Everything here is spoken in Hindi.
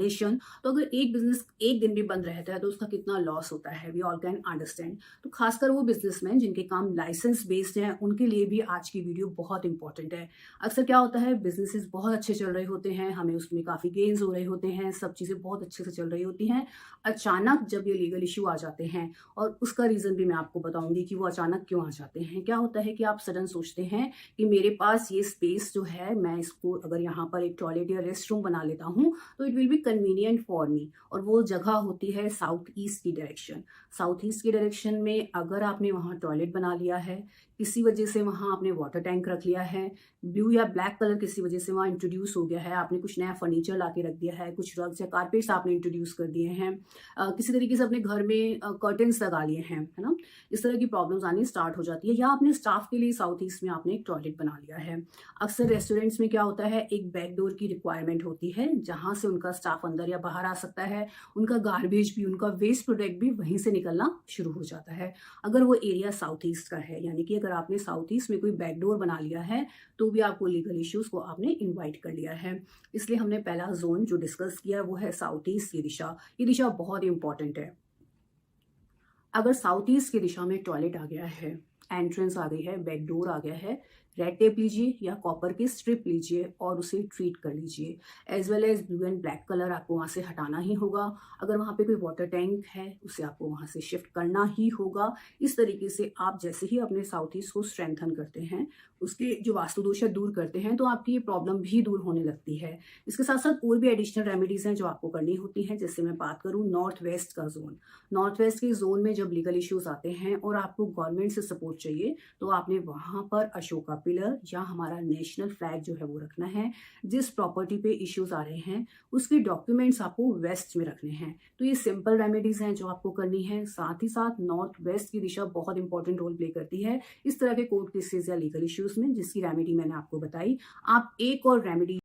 तो अगर एक बिजनेस एक दिन भी बंद रहता है तो उसका कितना लॉस होता है, वी ऑल कैन अंडरस्टैंड। तो खासकर वो बिजनेसमैन जिनके काम लाइसेंस बेस्ड हैं उनके लिए भी आज की वीडियो बहुत इंपॉर्टेंट है। अक्सर क्या होता है, बिजनेसेस बहुत अच्छे चल रहे होते हैं, हमें उसमें काफ़ी गेन्स हो रहे होते हैं, सब चीज़ें बहुत अच्छे से चल रही होती हैं। अचानक जब ये लीगल इशू आ जाते हैं, और उसका रीज़न भी मैं आपको बताऊंगी कि वो अचानक क्यों आ जाते हैं। क्या होता है कि आप सडन सोचते हैं कि मेरे पास ये स्पेस जो है, मैं इसको अगर यहाँ पर एक टॉयलेट या रेस्ट रूम बना लेता हूँ तो it will be convenient for me. और वो जगह होती है साउथ ईस्ट की डायरेक्शन। साउथ ईस्ट की डायरेक्शन में अगर आपने वहाँ टॉयलेट बना लिया है, किसी वजह से वहाँ आपने वाटर टैंक रख लिया है, ब्लू या ब्लैक कलर किसी वजह से वहाँ इंट्रोड्यूस हो गया है, आपने कुछ नया फर्नीचर ला के रख दिया है, कुछ रग्स या कारपेट्स आपने इंट्रोड्यूस कर दिए हैं, किसी तरीके से अपने घर में कर्टन्स लगा लिए हैं, है ना, इस तरह की प्रॉब्लम्स आनी स्टार्ट हो जाती है। या अपने स्टाफ के लिए साउथ ईस्ट में आपने एक टॉयलेट बना लिया है। अक्सर रेस्टोरेंट्स में क्या होता है, एक बैक डोर की रिक्वायरमेंट होती है जहाँ से उनका स्टाफ अंदर या बाहर आ सकता है, उनका गार्बेज भी, उनका वेस्ट प्रोडक्ट भी वहीं से निकलना शुरू हो जाता है। अगर वो एरिया साउथ ईस्ट का है, यानी कि अगर आपने साउथ ईस्ट में कोई बैकडोर बना लिया है तो भी आपको लीगल इश्यूज को आपने इनवाइट कर लिया है। इसलिए हमने पहला जोन जो डिस्कस किया वो है साउथ ईस्ट की दिशा। ये दिशा बहुत इंपॉर्टेंट है। अगर साउथ ईस्ट की दिशा में टॉयलेट आ गया है, एंट्रेंस आ गई है, बैकडोर आ गया है, रेड टेप लीजिए या कॉपर की स्ट्रिप लीजिए और उसे ट्रीट कर लीजिए। As well as blue and black colour आपको वहाँ से हटाना ही होगा। अगर वहाँ पे कोई वाटर टैंक है उसे आपको वहाँ से शिफ्ट करना ही होगा। इस तरीके से आप जैसे ही अपने साउथ ईस्ट को स्ट्रेंथन करते हैं, उसके जो वास्तु दोष है दूर करते हैं, तो आपकी ये प्रॉब्लम भी दूर होने लगती है। इसके साथ साथ और भी एडिशनल रेमेडीज हैं जो आपको करनी होती हैं। जैसे मैं बात करूँ नॉर्थ वेस्ट का जोन, नॉर्थ वेस्ट के जोन में जब लीगल इश्यूज आते हैं और आपको गवर्नमेंट से सपोर्ट चाहिए तो आपने वहां पर अशोका पिलर या हमारा नेशनल फ्लैग जो है वो रखना है। जिस प्रॉपर्टी पे इश्यूज आ रहे हैं उसके डॉक्यूमेंट्स आपको वेस्ट में रखने हैं। तो ये सिंपल रेमेडीज हैं जो आपको करनी है। साथ ही साथ नॉर्थ वेस्ट की दिशा बहुत इंपॉर्टेंट रोल प्ले करती है इस तरह के कोर्ट केसेस या लीगल इश्यूज में, जिसकी रेमेडी मैंने आपको बताई। आप एक और रेमेडी